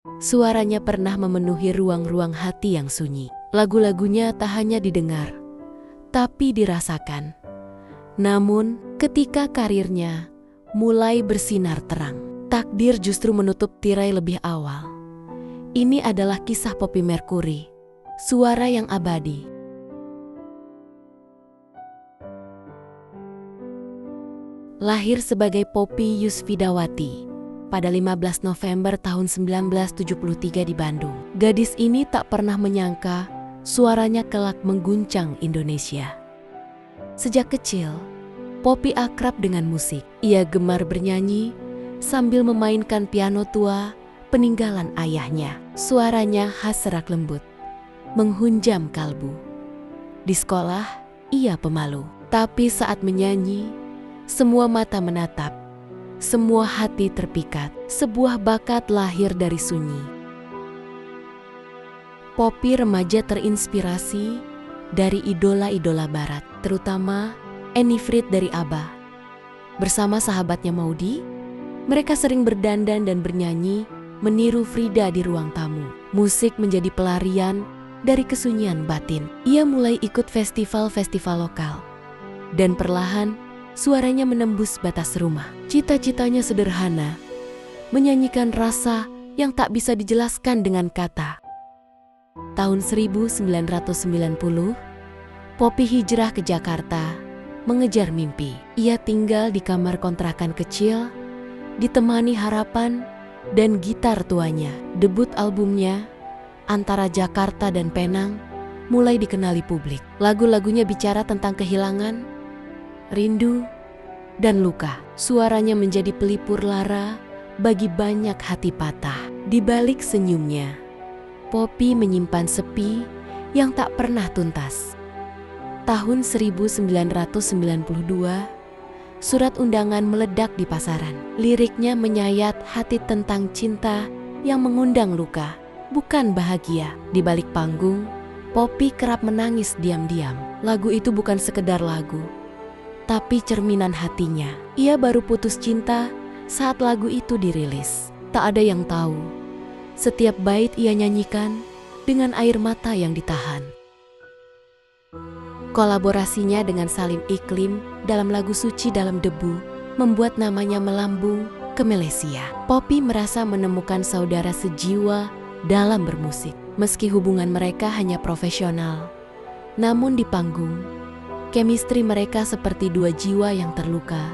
Suaranya pernah memenuhi ruang-ruang hati yang sunyi. Lagu-lagunya tak hanya didengar, tapi dirasakan. Namun, ketika karirnya mulai bersinar terang, takdir justru menutup tirai lebih awal. Ini adalah kisah Poppy Mercury, suara yang abadi. Lahir sebagai Poppy Yusfidawati pada 15 November tahun 1973 di Bandung. Gadis ini tak pernah menyangka suaranya kelak mengguncang Indonesia. Sejak kecil, Poppy akrab dengan musik. Ia gemar bernyanyi sambil memainkan piano tua peninggalan ayahnya. Suaranya khas serak lembut, menghunjam kalbu. Di sekolah, ia pemalu. Tapi saat menyanyi, semua mata menatap, semua hati terpikat. Sebuah bakat lahir dari sunyi. Poppy remaja terinspirasi dari idola-idola barat, terutama Annie Fried dari ABBA. Bersama sahabatnya Maudy, mereka sering berdandan dan bernyanyi meniru Frida di ruang tamu. Musik menjadi pelarian dari kesunyian batin. Ia mulai ikut festival-festival lokal, dan perlahan suaranya menembus batas rumah. Cita-citanya sederhana, menyanyikan rasa yang tak bisa dijelaskan dengan kata. Tahun 1990, Poppy hijrah ke Jakarta mengejar mimpi. Ia tinggal di kamar kontrakan kecil, ditemani harapan dan gitar tuanya. Debut albumnya, Antara Jakarta dan Penang, mulai dikenali publik. Lagu-lagunya bicara tentang kehilangan, rindu, dan luka. Suaranya menjadi pelipur lara bagi banyak hati patah. Di balik senyumnya, Poppy menyimpan sepi yang tak pernah tuntas. Tahun 1992, surat undangan meledak di pasaran. Liriknya menyayat hati tentang cinta yang mengundang luka, bukan bahagia. Di balik panggung, Poppy kerap menangis diam-diam. Lagu itu bukan sekedar lagu, tapi cerminan hatinya. Ia baru putus cinta saat lagu itu dirilis. Tak ada yang tahu, setiap bait ia nyanyikan dengan air mata yang ditahan. Kolaborasinya dengan Salim Iklim dalam lagu Suci Dalam Debu membuat namanya melambung ke Malaysia. Poppy merasa menemukan saudara sejiwa dalam bermusik. Meski hubungan mereka hanya profesional, namun di panggung, chemistry mereka seperti dua jiwa yang terluka,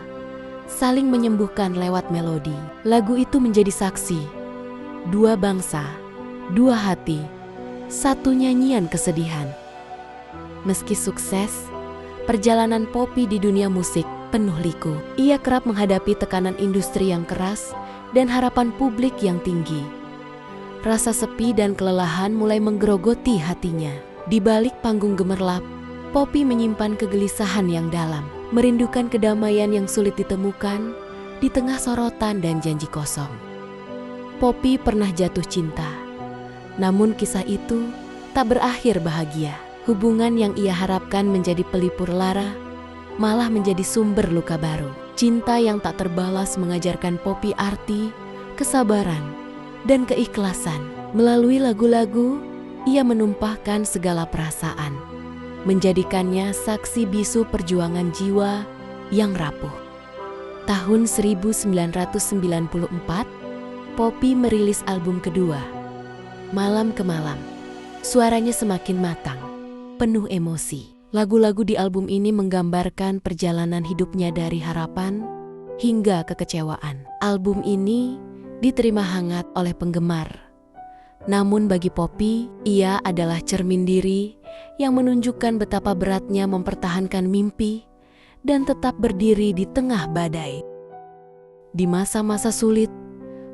saling menyembuhkan lewat melodi. Lagu itu menjadi saksi, dua bangsa, dua hati, satu nyanyian kesedihan. Meski sukses, perjalanan Poppy di dunia musik penuh liku. Ia kerap menghadapi tekanan industri yang keras dan harapan publik yang tinggi. Rasa sepi dan kelelahan mulai menggerogoti hatinya. Di balik panggung gemerlap, Poppy menyimpan kegelisahan yang dalam, merindukan kedamaian yang sulit ditemukan di tengah sorotan dan janji kosong. Poppy pernah jatuh cinta, namun kisah itu tak berakhir bahagia. Hubungan yang ia harapkan menjadi pelipur lara, malah menjadi sumber luka baru. Cinta yang tak terbalas mengajarkan Poppy arti, kesabaran, dan keikhlasan. Melalui lagu-lagu, ia menumpahkan segala perasaan, menjadikannya saksi bisu perjuangan jiwa yang rapuh. Tahun 1994, Poppy merilis album kedua, Malam ke Malam. Suaranya semakin matang, penuh emosi. Lagu-lagu di album ini menggambarkan perjalanan hidupnya dari harapan hingga kekecewaan. Album ini diterima hangat oleh penggemar. Namun bagi Poppy, ia adalah cermin diri yang menunjukkan betapa beratnya mempertahankan mimpi dan tetap berdiri di tengah badai. Di masa-masa sulit,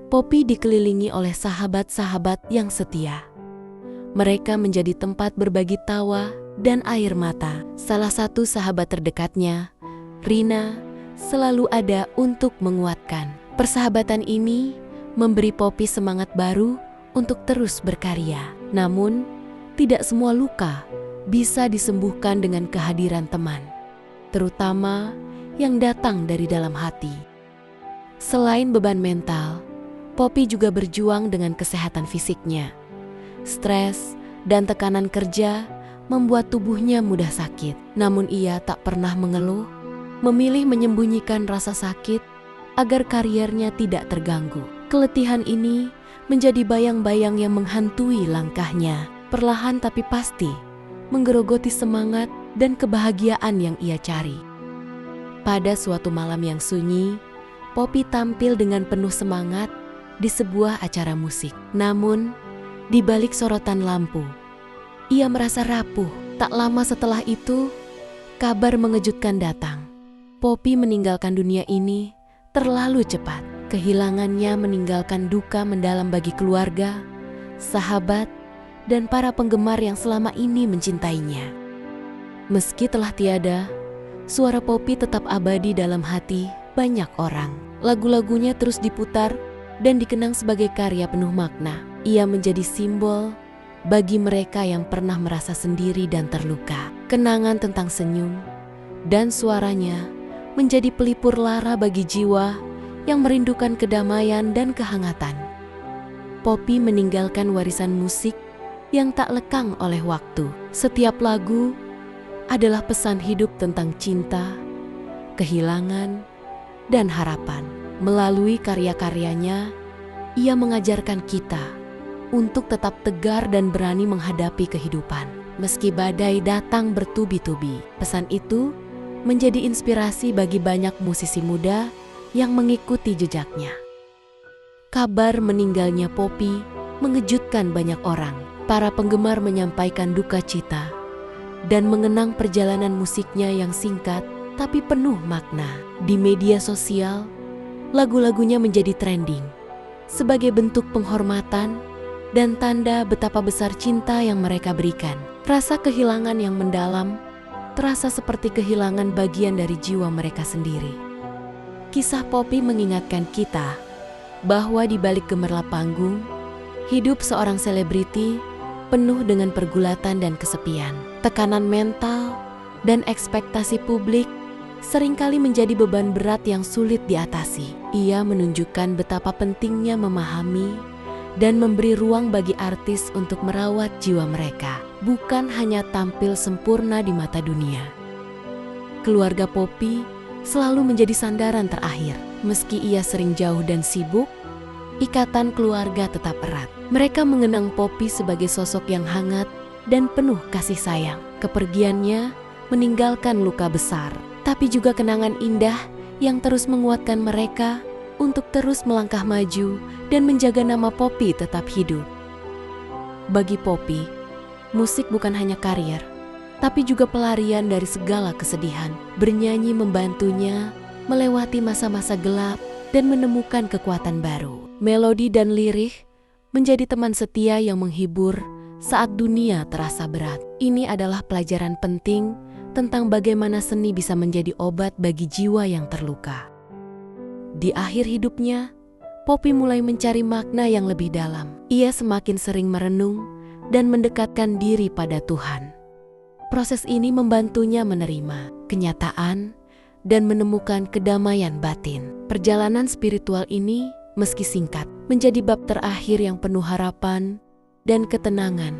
Poppy dikelilingi oleh sahabat-sahabat yang setia. Mereka menjadi tempat berbagi tawa dan air mata. Salah satu sahabat terdekatnya, Rina, selalu ada untuk menguatkan. Persahabatan ini memberi Poppy semangat baru untuk terus berkarya. Namun, tidak semua luka bisa disembuhkan dengan kehadiran teman, terutama yang datang dari dalam hati. Selain beban mental, Poppy juga berjuang dengan kesehatan fisiknya. Stres dan tekanan kerja membuat tubuhnya mudah sakit. Namun ia tak pernah mengeluh, memilih menyembunyikan rasa sakit agar karirnya tidak terganggu. Keletihan ini menjadi bayang-bayang yang menghantui langkahnya, perlahan tapi pasti menggerogoti semangat dan kebahagiaan yang ia cari. Pada suatu malam yang sunyi, Poppy tampil dengan penuh semangat di sebuah acara musik. Namun, di balik sorotan lampu, ia merasa rapuh. Tak lama setelah itu, kabar mengejutkan datang. Poppy meninggalkan dunia ini terlalu cepat. Kehilangannya meninggalkan duka mendalam bagi keluarga, sahabat, dan para penggemar yang selama ini mencintainya. Meski telah tiada, suara Poppy tetap abadi dalam hati banyak orang. Lagu-lagunya terus diputar dan dikenang sebagai karya penuh makna. Ia menjadi simbol bagi mereka yang pernah merasa sendiri dan terluka. Kenangan tentang senyum dan suaranya menjadi pelipur lara bagi jiwa yang merindukan kedamaian dan kehangatan. Poppy meninggalkan warisan musik yang tak lekang oleh waktu. Setiap lagu adalah pesan hidup tentang cinta, kehilangan, dan harapan. Melalui karya-karyanya, ia mengajarkan kita untuk tetap tegar dan berani menghadapi kehidupan. Meski badai datang bertubi-tubi, pesan itu menjadi inspirasi bagi banyak musisi muda yang mengikuti jejaknya. Kabar meninggalnya Poppy mengejutkan banyak orang. Para penggemar menyampaikan duka cita dan mengenang perjalanan musiknya yang singkat tapi penuh makna. Di media sosial, lagu-lagunya menjadi trending sebagai bentuk penghormatan dan tanda betapa besar cinta yang mereka berikan. Rasa kehilangan yang mendalam terasa seperti kehilangan bagian dari jiwa mereka sendiri. Kisah Poppy mengingatkan kita bahwa di balik gemerlap panggung, hidup seorang selebriti penuh dengan pergulatan dan kesepian. Tekanan mental dan ekspektasi publik seringkali menjadi beban berat yang sulit diatasi. Ia menunjukkan betapa pentingnya memahami dan memberi ruang bagi artis untuk merawat jiwa mereka, bukan hanya tampil sempurna di mata dunia. Keluarga Poppy selalu menjadi sandaran terakhir. Meski ia sering jauh dan sibuk, ikatan keluarga tetap erat. Mereka mengenang Poppy sebagai sosok yang hangat dan penuh kasih sayang. Kepergiannya meninggalkan luka besar, tapi juga kenangan indah yang terus menguatkan mereka untuk terus melangkah maju dan menjaga nama Poppy tetap hidup. Bagi Poppy, musik bukan hanya karier, tapi juga pelarian dari segala kesedihan. Bernyanyi membantunya melewati masa-masa gelap dan menemukan kekuatan baru. Melodi dan lirik menjadi teman setia yang menghibur saat dunia terasa berat. Ini adalah pelajaran penting tentang bagaimana seni bisa menjadi obat bagi jiwa yang terluka. Di akhir hidupnya, Poppy mulai mencari makna yang lebih dalam. Ia semakin sering merenung dan mendekatkan diri pada Tuhan. Proses ini membantunya menerima kenyataan dan menemukan kedamaian batin. Perjalanan spiritual ini, meski singkat, menjadi bab terakhir yang penuh harapan dan ketenangan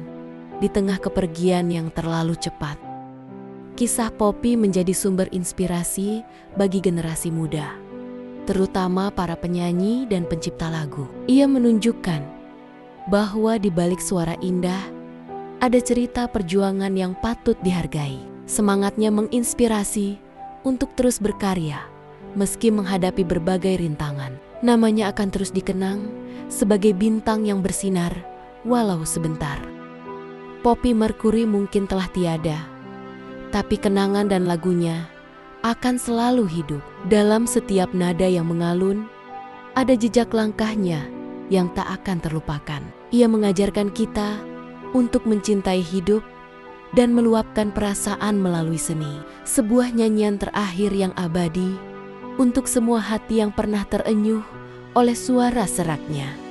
di tengah kepergian yang terlalu cepat. Kisah Poppy menjadi sumber inspirasi bagi generasi muda, terutama para penyanyi dan pencipta lagu. Ia menunjukkan bahwa di balik suara indah ada cerita perjuangan yang patut dihargai. Semangatnya menginspirasi untuk terus berkarya meski menghadapi berbagai rintangan. Namanya akan terus dikenang sebagai bintang yang bersinar walau sebentar. Poppy Mercury mungkin telah tiada, tapi kenangan dan lagunya akan selalu hidup. Dalam setiap nada yang mengalun, ada jejak langkahnya yang tak akan terlupakan. Ia mengajarkan kita untuk mencintai hidup dan meluapkan perasaan melalui seni. Sebuah nyanyian terakhir yang abadi untuk semua hati yang pernah terenyuh oleh suara seraknya.